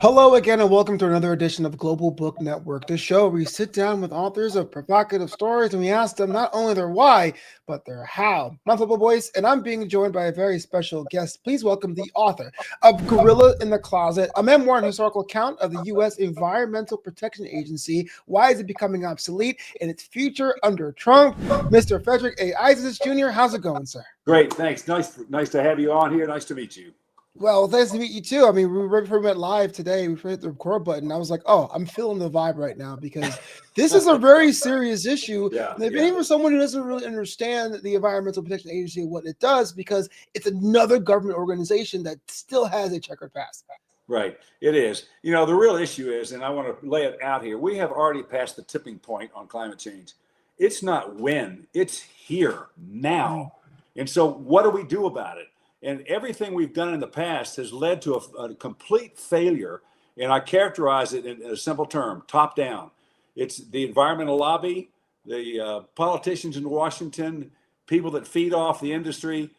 Hello again, and welcome to another edition of Global Book Network, the show where we sit down with authors of provocative stories and we ask them not only their why, but their how. I'm Football Boys, and I'm being joined by a very special guest. Please welcome the author of Gorilla in the Closet, a memoir and historical account of the U.S. Environmental Protection Agency, Why Is It Becoming Obsolete, and its future under Trump, Mr. Frederic A. Eidsness Jr. How's it going, sir? Great, thanks. Nice to have you on here. Nice to meet you. Well, nice to meet you too. I mean, we went live today. We hit the record button. I was like, oh, I'm feeling the vibe right now because this is a very serious issue. Even for someone who doesn't really understand the Environmental Protection Agency and what it does, because it's another government organization that still has a checkered past. Right, it is. You know, the real issue is, and I want to lay it out here, we have already passed the tipping point on climate change. It's not when, it's here now. And so what do we do about it? And everything we've done in the past has led to a complete failure. And I characterize it in a simple term, top down. It's the environmental lobby, the politicians in Washington, people that feed off the industry.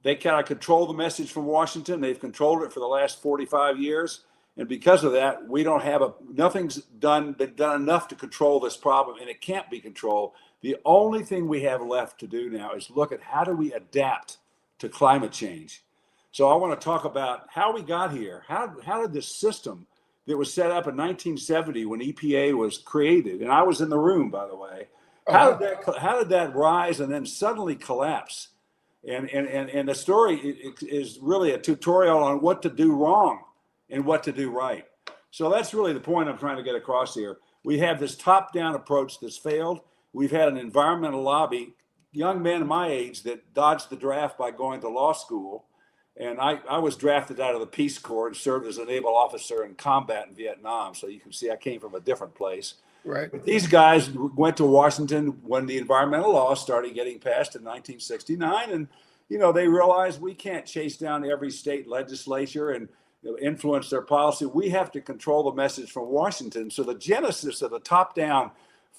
They kind of control the message from Washington. They've controlled it for the last 45 years. And because of that, we don't have nothing's been done enough to control this problem, and it can't be controlled. The only thing we have left to do now is look at how do we adapt to climate change. So I want to talk about how we got here. How did this system that was set up in 1970 when EPA was created, and I was in the room, by the way, how did that rise and then suddenly collapse? And the story is really a tutorial on what to do wrong and what to do right. So that's really the point I'm trying to get across here. We have this top-down approach that's failed. We've had an environmental lobby, young men my age that dodged the draft by going to law school. And I was drafted out of the Peace Corps and served as a naval officer in combat in Vietnam. So you can see I came from a different place. Right. But these guys went to Washington when the environmental laws started getting passed in 1969. And, you know, they realized we can't chase down every state legislature and influence their policy. We have to control the message from Washington. So the genesis of the top down,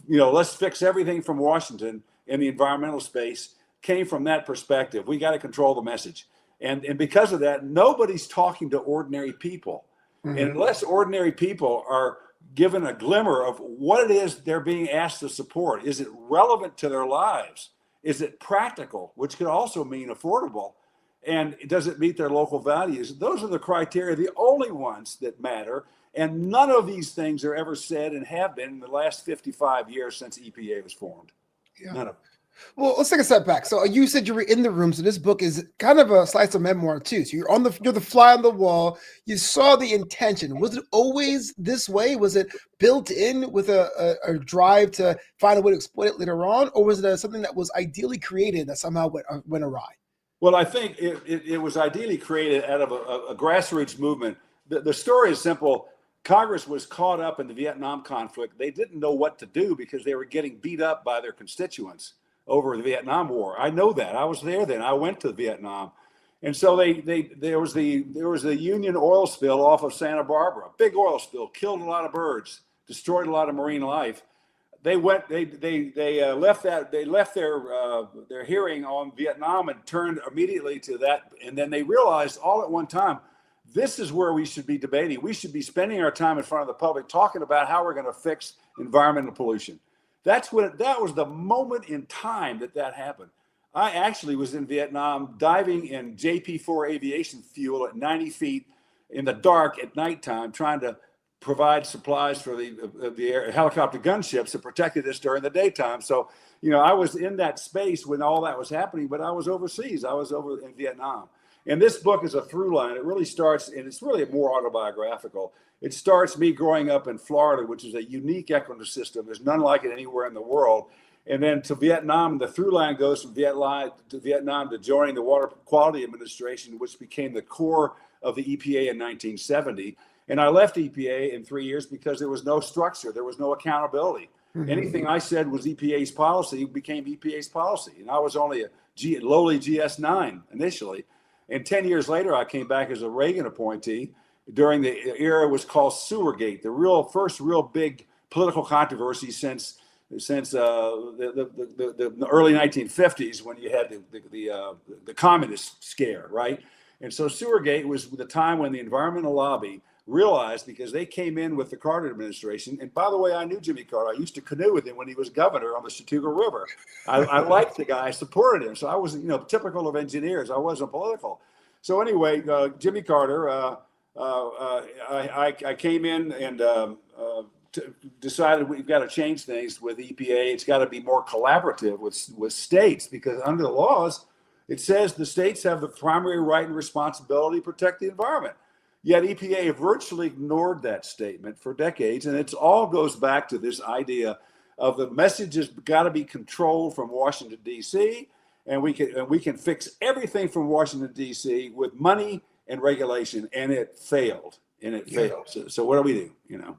you know, let's fix everything from Washington in the environmental space came from that perspective. We got to control the message. And because of that, nobody's talking to ordinary people. Mm-hmm. And unless ordinary people are given a glimmer of what it is they're being asked to support, is it relevant to their lives? Is it practical, which could also mean affordable? And does it meet their local values? Those are the criteria, the only ones that matter. And none of these things are ever said and have been in the last 55 years since EPA was formed. Yeah. None of them. Well, let's take a step back. So you said you were in the room. So this book is kind of a slice of memoir too. So you're the fly on the wall. You saw the intention. Was it always this way? Was it built in with a drive to find a way to exploit it later on, or was it something that was ideally created that somehow went awry? Well, I think it was ideally created out of a grassroots movement. The story is simple. Congress was caught up in the Vietnam conflict. They didn't know what to do because they were getting beat up by their constituents over the Vietnam War. I know that. I was there then. I went to Vietnam. And so there was the Union oil spill off of Santa Barbara. Big oil spill, killed a lot of birds, destroyed a lot of marine life. They left their hearing on Vietnam and turned immediately to that. And then they realized all at one time, this is where we should be debating. We should be spending our time in front of the public talking about how we're going to fix environmental pollution. That was the moment in time that happened. I actually was in Vietnam diving in JP4 aviation fuel at 90 feet in the dark at nighttime, trying to provide supplies for the helicopter gunships that protected us during the daytime. So, you know, I was in that space when all that was happening, but I was overseas. I was over in Vietnam. And this book is a through line. It really starts, and it's really more autobiographical. It starts me growing up in Florida, which is a unique ecosystem. There's none like it anywhere in the world. And then to Vietnam, and the through line goes from Vietnam to joining the Water Quality Administration, which became the core of the EPA in 1970. And I left EPA in 3 years because there was no structure. There was no accountability. Mm-hmm. Anything I said was EPA's policy became EPA's policy. And I was only a lowly GS9 initially. And 10 years later, I came back as a Reagan appointee during the era was called Sewergate, the first real big political controversy since the early 1950s, when you had the communist scare, right? And so Sewergate was the time when the environmental lobby realized, because they came in with the Carter administration. And by the way, I knew Jimmy Carter. I used to canoe with him when he was governor on the Chattooga River. I liked the guy. I supported him. So I was, typical of engineers. I wasn't political. So anyway, Jimmy Carter, I came in and decided we've got to change things with EPA. It's got to be more collaborative with states, because under the laws, it says the states have the primary right and responsibility to protect the environment. Yet EPA virtually ignored that statement for decades. And it all goes back to this idea of the message has got to be controlled from Washington, D.C., and we can fix everything from Washington, D.C. with money and regulation. And it failed. Failed. So what do we do,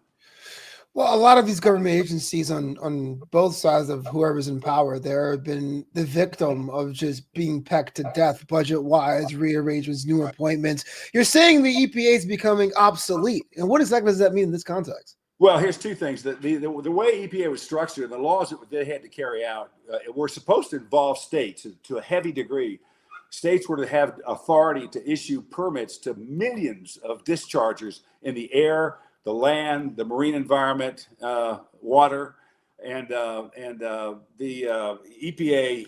Well, a lot of these government agencies on both sides of whoever's in power, there have been the victim of just being pecked to death, budget-wise, rearrangements, new appointments. You're saying the EPA is becoming obsolete. And what exactly does that mean in this context? Well, here's two things. The way EPA was structured, the laws that they had to carry out were supposed to involve states to a heavy degree. States were to have authority to issue permits to millions of dischargers in the air, the land, the marine environment, water, and the EPA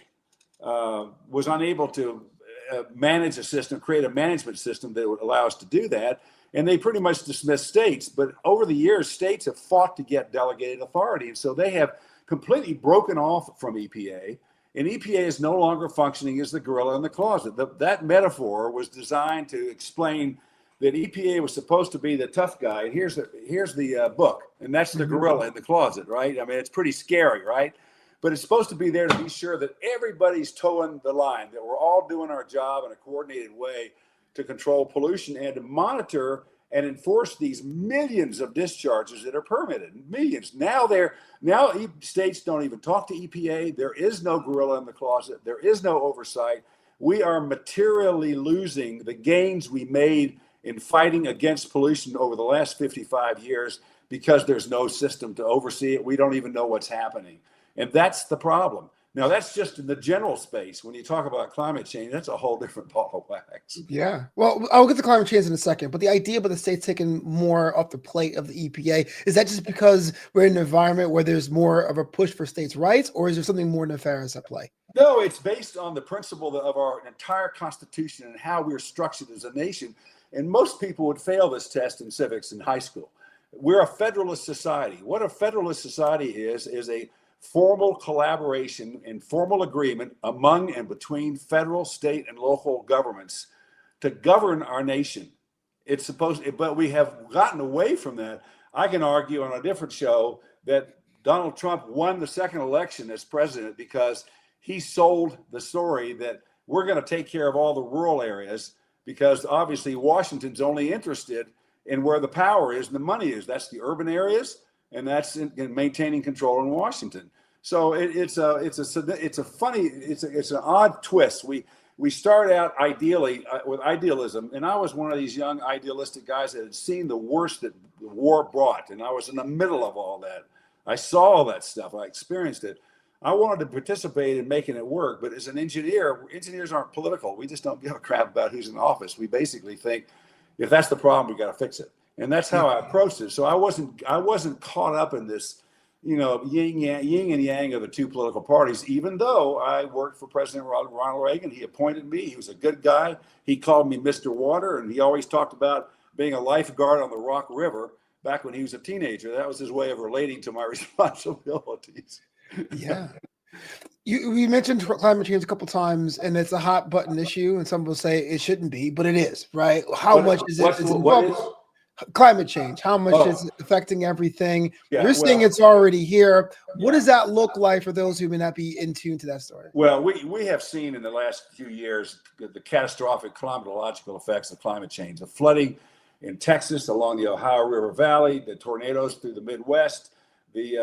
was unable to manage a system, create a management system that would allow us to do that. And they pretty much dismissed states. But over the years, states have fought to get delegated authority. And so they have completely broken off from EPA. And EPA is no longer functioning as the gorilla in the closet. That metaphor was designed to explain that EPA was supposed to be the tough guy. And here's the book, and that's the gorilla in the closet, right? I mean, it's pretty scary, right? But it's supposed to be there to be sure that everybody's towing the line, that we're all doing our job in a coordinated way to control pollution and to monitor and enforce these millions of discharges that are permitted. Millions. Now states don't even talk to EPA. There is no gorilla in the closet. There is no oversight. We are materially losing the gains we made in fighting against pollution over the last 55 years because there's no system to oversee it. We don't even know what's happening. And that's the problem. Now, that's just in the general space. When you talk about climate change, that's a whole different ball of wax. Yeah. Well, I'll get to climate change in a second, but the idea about the states taking more off the plate of the EPA, is that just because we're in an environment where there's more of a push for states' rights, or is there something more nefarious at play? No, it's based on the principle of our entire Constitution and how we're structured as a nation. And most people would fail this test in civics in high school. We're a federalist society. What a federalist society is a formal collaboration and formal agreement among and between federal, state, and local governments to govern our nation. It's supposed, but we have gotten away from that. I can argue on a different show that Donald Trump won the second election as president because he sold the story that we're going to take care of all the rural areas, because obviously Washington's only interested in where the power is and the money is. That's the urban areas, and that's in maintaining control in Washington. So it's an odd twist. We start out ideally with idealism, and I was one of these young idealistic guys that had seen the worst that the war brought, and I was in the middle of all that. I saw all that stuff. I experienced it. I wanted to participate in making it work, but as an engineer, engineers aren't political. We just don't give a crap about who's in office. We basically think, if that's the problem, we got to fix it, and that's how I approached it. So I wasn't caught up in this, yin and yang of the two political parties. Even though I worked for President Ronald Reagan, he appointed me. He was a good guy. He called me Mr. Water, and he always talked about being a lifeguard on the Rock River back when he was a teenager. That was his way of relating to my responsibilities. Yeah. You mentioned climate change a couple of times, and it's a hot button issue, and some will say it shouldn't be, but it is, right? How much is it? Climate change, how much is it affecting everything? You're saying it's already here. What does that look like for those who may not be in tune to that story? Well, we have seen in the last few years the catastrophic climatological effects of climate change, the flooding in Texas along the Ohio River Valley, the tornadoes through the Midwest, the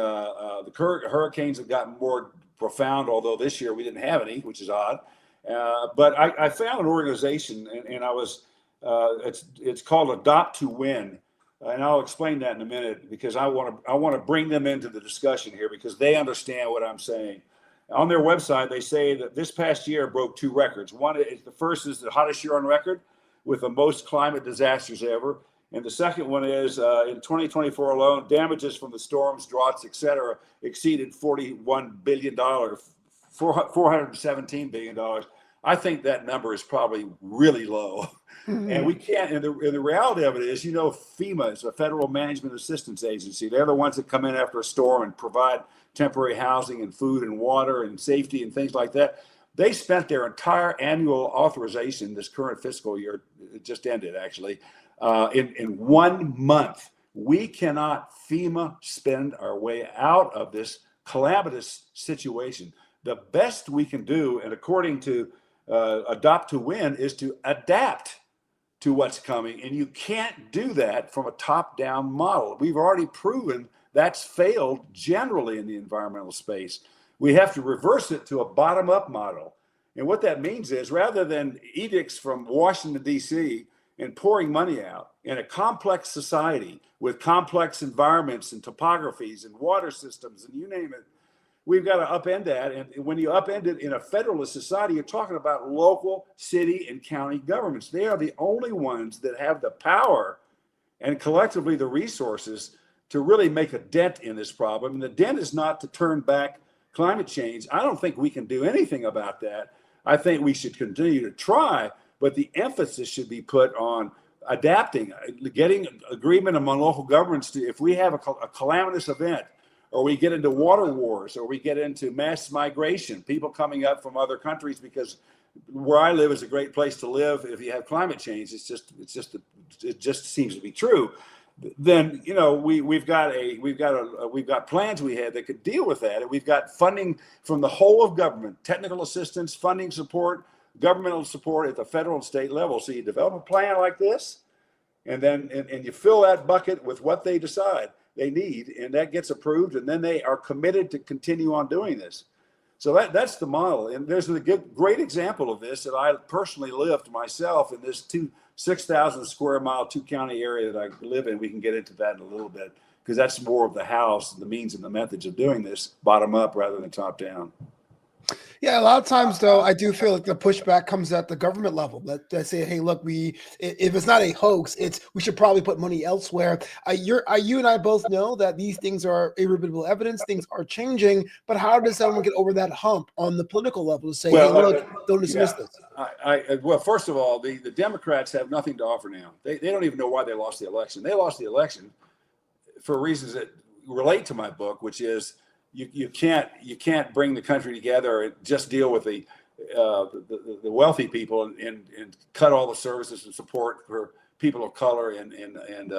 hurricanes have gotten more profound, although this year we didn't have any, which is odd. But I found an organization, and I was, it's called Adopt to Win. And I'll explain that in a minute, because I want to bring them into the discussion here, because they understand what I'm saying. On their website, they say that this past year broke two records. The first is the hottest year on record with the most climate disasters ever. And the second one is in 2024 alone, damages from the storms, droughts, et cetera, exceeded $41 billion, $417 billion. I think that number is probably really low. And we can't, and the reality of it is, FEMA is a Federal Management Assistance Agency. They're the ones that come in after a storm and provide temporary housing and food and water and safety and things like that. They spent their entire annual authorization this current fiscal year, it just ended actually, in 1 month. We cannot FEMA spend our way out of this calamitous situation. The best we can do, and according to Adopt to Win, is to adapt to what's coming. And you can't do that from a top-down model. We've already proven that's failed generally in the environmental space. We have to reverse it to a bottom-up model. And what that means is, rather than edicts from Washington, D.C., and pouring money out in a complex society with complex environments and topographies and water systems and you name it, we've got to upend that. And when you upend it in a federalist society, you're talking about local, city, and county governments. They are the only ones that have the power and collectively the resources to really make a dent in this problem. And the dent is not to turn back climate change. I don't think we can do anything about that. I think we should continue to try, but the emphasis should be put on adapting, getting agreement among local governments to, if we have a calamitous event, or we get into water wars, or we get into mass migration, people coming up from other countries, because where I live is a great place to live. If you have climate change, it just seems to be true. Then we've got plans we had that could deal with that, and we've got funding from the whole of government, technical assistance, funding support, governmental support at the federal and state level. So you develop a plan like this, and then and you fill that bucket with what they decide they need, and that gets approved, and then they are committed to continue on doing this. So that's the model. And there's a great example of this that I personally lived myself in this 6,000 square mile, 2-county area that I live in. We can get into that in a little bit, because that's more of the house, the means and the methods of doing this, bottom up rather than top down. Yeah, a lot of times, though, I do feel like the pushback comes at the government level. That say, hey, look, if it's not a hoax, we should probably put money elsewhere. You and I both know that these things are irrefutable evidence. Things are changing. But how does someone get over that hump on the political level to say, hey, look, don't dismiss this? Well, first of all, the Democrats have nothing to offer now. They don't even know why they lost the election. They lost the election for reasons that relate to my book, which is, you can't bring the country together and just deal with the wealthy people and cut all the services and support for people of color and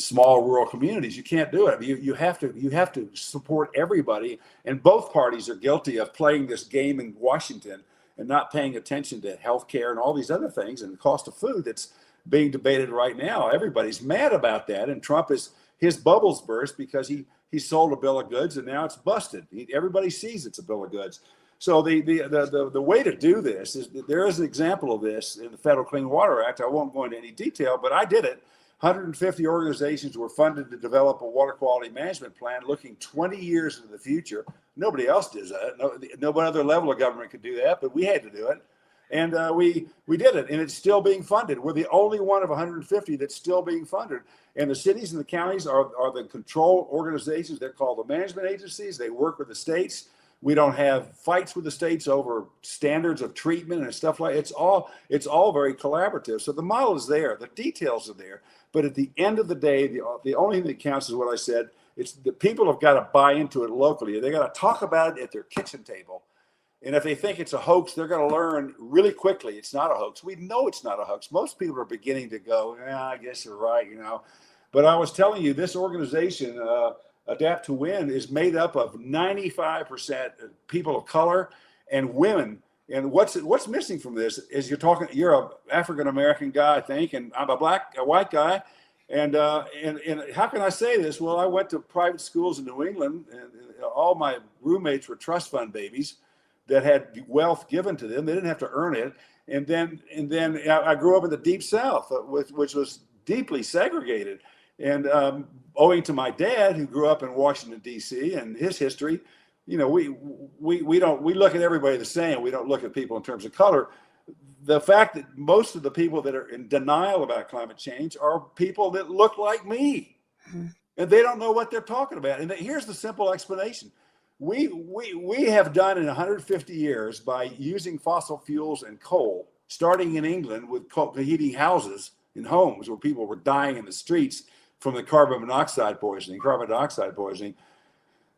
small rural communities. You can't do it. You have to support everybody, and both parties are guilty of playing this game in Washington and not paying attention to health care and all these other things and the cost of food that's being debated right now. Everybody's mad about that, and Trump his bubbles burst because he sold a bill of goods, and now it's busted. Everybody sees it's a bill of goods. So the way to do this is, there is an example of this in the Federal Clean Water Act. I won't go into any detail, but I did it. 150 organizations were funded to develop a water quality management plan looking 20 years into the future. Nobody else does that. No other level of government could do that, but we had to do it. And we did it, and it's still being funded. We're the only one of 150 that's still being funded. And the cities and the counties are the control organizations. They're called the management agencies. They work with the states. We don't have fights with the states over standards of treatment and stuff like that. It's all very collaborative. So the model is there. The details are there. But at the end of the day, the only thing that counts is what I said. It's the people have got to buy into it locally. They got to talk about it at their kitchen table. And if they think it's a hoax, they're going to learn really quickly it's not a hoax. We know it's not a hoax. Most people are beginning to go, yeah, I guess you're right, But I was telling you, this organization, Adapt to Win, is made up of 95% people of color and women. And what's missing from this is you're an African-American guy, I think, and I'm a white guy. And how can I say this? Well, I went to private schools in New England, and all my roommates were trust fund babies that had wealth given to them. They didn't have to earn it. And then I grew up in the Deep South, which was deeply segregated. And owing to my dad, who grew up in Washington, D.C., and his history, we look at everybody the same. We don't look at people in terms of color. the fact that most of the people that are in denial about climate change are people that look like me, and they don't know what they're talking about. And here's the simple explanation. We have done in 150 years by using fossil fuels and coal, starting in England with heating houses in homes where people were dying in the streets from the carbon dioxide poisoning.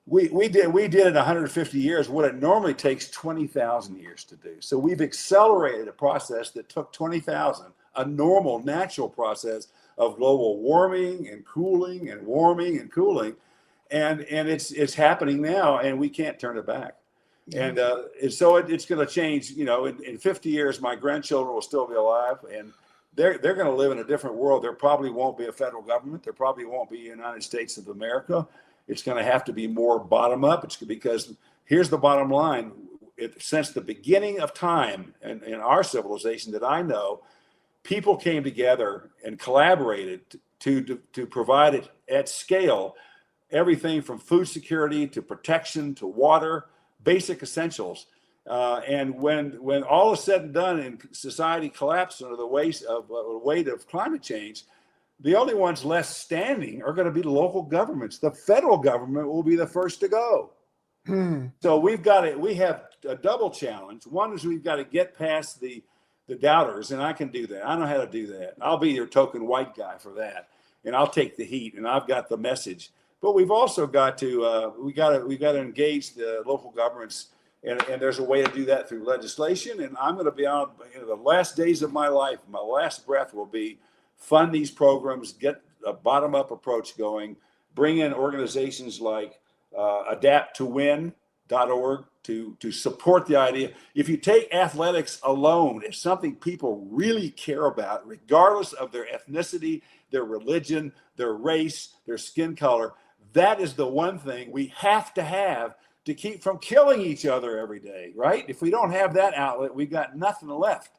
We did in 150 years what it normally takes 20,000 years to do. So we've accelerated a process that took 20,000, a normal, natural process of global warming and cooling and warming and cooling. And it's happening now, and we can't turn it back. And so it's going to change. You know, in 50 years, my grandchildren will still be alive, and they're going to live in a different world. There probably won't be a federal government. There probably won't be a United States of America. It's going to have to be more bottom up. It's because here's the bottom line. Since the beginning of time in our civilization that I know, people came together and collaborated to provide it at scale, everything from food security to protection to water, basic essentials. And when all is said and done and society collapsed under the weight of climate change, the only ones left standing are going to be the local governments. The federal government will be the first to go. So we have a double challenge. One is we've got to get past the doubters, and I can do that. I know how to do that. I'll be your token white guy for that, and I'll take the heat, and I've got the message. But we've also got to we got to engage the local governments, and there's a way to do that through legislation. And I'm going to be on the last days of my life. My last breath will be fund these programs, get a bottom-up approach going, bring in organizations like adapttowin.org to support the idea. If you take athletics alone as something people really care about, regardless of their ethnicity, their religion, their race, their skin color, that is the one thing we have to keep from killing each other every day, right? If we don't have that outlet, we've got nothing left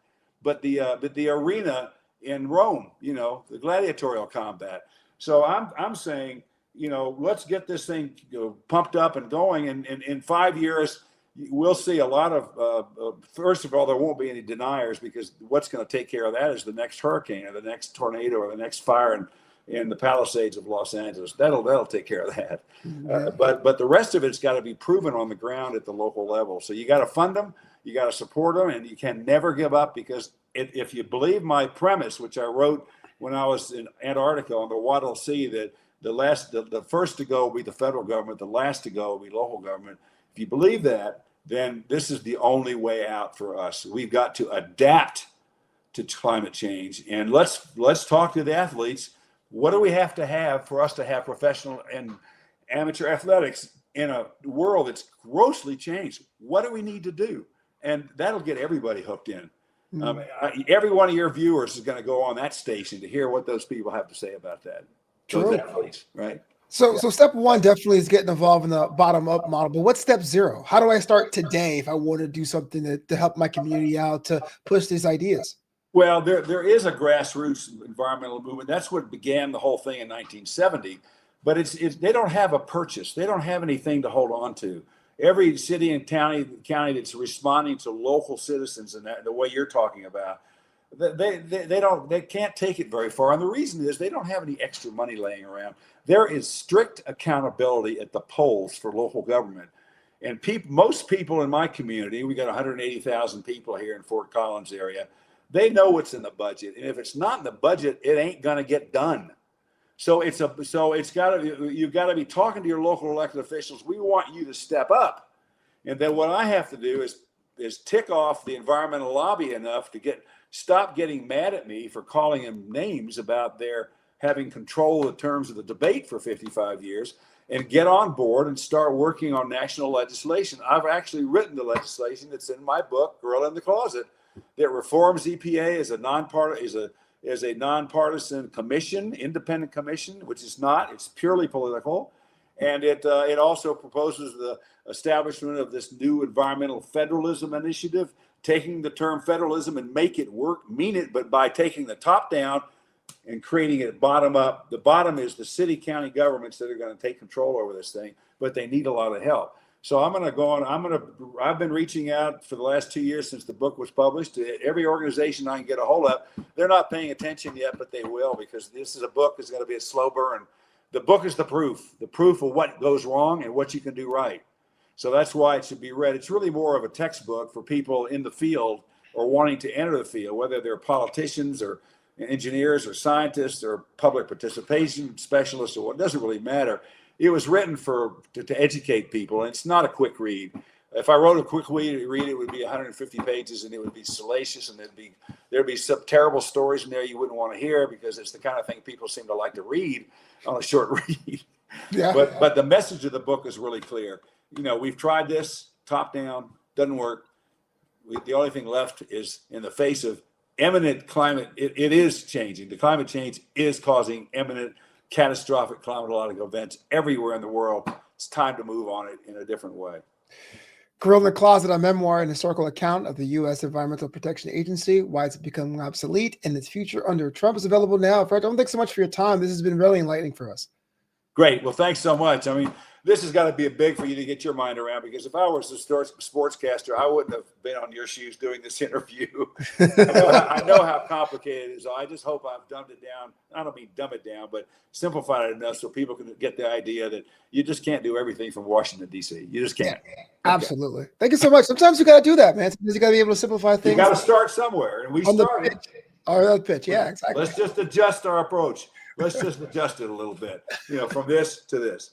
but the arena in Rome, the gladiatorial combat. So I'm saying, let's get this thing pumped up and going. And in 5 years, we'll see a lot of, first of all, there won't be any deniers, because what's going to take care of that is the next hurricane or the next tornado or the next fire in the Palisades of Los Angeles. That'll take care of that. But the rest of it's got to be proven on the ground at the local level. So you got to fund them, you got to support them, and you can never give up, because if you believe my premise, which I wrote when I was in Antarctica on the Weddell Sea, that the first to go will be the federal government, the last to go will be local government. If you believe that, then this is the only way out for us. We've got to adapt to climate change, and let's talk to the athletes. What do we have for us to have professional and amateur athletics in a world that's grossly changed? What do we need to do? And that'll get everybody hooked in. Every one of your viewers is going to go on that station to hear what those people have to say about that. Those athletes, right? So step one definitely is getting involved in the bottom up model. But what's step zero? How do I start today if I want to do something to help my community out, to push these ideas? Well, there is a grassroots environmental movement. That's what began the whole thing in 1970. But they don't have a purchase. They don't have anything to hold on to. Every city and county that's responding to local citizens in the way you're talking about, they can't take it very far. And the reason is they don't have any extra money laying around. There is strict accountability at the polls for local government. And most people in my community, we got 180,000 people here in Fort Collins area, they know what's in the budget. And if it's not in the budget, it ain't going to get done. So you've got to be talking to your local elected officials. We want you to step up. And then what I have to do is tick off the environmental lobby enough to stop getting mad at me for calling them names about their having control of the terms of the debate for 55 years, and get on board and start working on national legislation. I've actually written the legislation that's in my book, Gorilla in the Closet, that reforms EPA as a nonpartisan commission, independent commission, which is not. It's purely political. And it also proposes the establishment of this new environmental federalism initiative, taking the term federalism and make it work, mean it, but by taking the top down and creating it bottom up. The bottom is the city, county governments that are going to take control over this thing, but they need a lot of help. So I'm going to go on. I've been reaching out for the last 2 years since the book was published to every organization I can get a hold of. They're not paying attention yet, but they will, because this is a book that's going to be a slow burn. The book is the proof of what goes wrong and what you can do right. So that's why it should be read. It's really more of a textbook for people in the field or wanting to enter the field, whether they're politicians or engineers or scientists or public participation specialists, or what, doesn't really matter. It was written to educate people, and it's not a quick read. If I wrote a quick read, it would be 150 pages, and it would be salacious, and there'd be some terrible stories in there you wouldn't want to hear, because it's the kind of thing people seem to like to read on a short read. Yeah. But the message of the book is really clear. We've tried this top down, doesn't work. The only thing left is, in the face of imminent climate, it is changing. The climate change is causing imminent catastrophic climatological events everywhere in the world. It's time to move on it in a different way. Girl in the Closet, a memoir and historical account of the U.S. Environmental Protection Agency, why it's becoming obsolete, and its future under Trump, is available now. Fred, thanks so much for your time. This has been really enlightening for us. Great. Well, thanks so much. I mean, this has got to be big for you to get your mind around, because if I was a sportscaster, I wouldn't have been on your shoes doing this interview. I know how complicated it is. I just hope I've dumbed it down. I don't mean dumb it down, but simplified it enough so people can get the idea that you just can't do everything from Washington, D.C. You just can't. Yeah, absolutely. Okay. Thank you so much. Sometimes you got to do that, man. Sometimes you got to be able to simplify things. You got to start somewhere, and we started. On the pitch. Yeah, exactly. Let's just adjust our approach. Let's just adjust it a little bit, from this to this.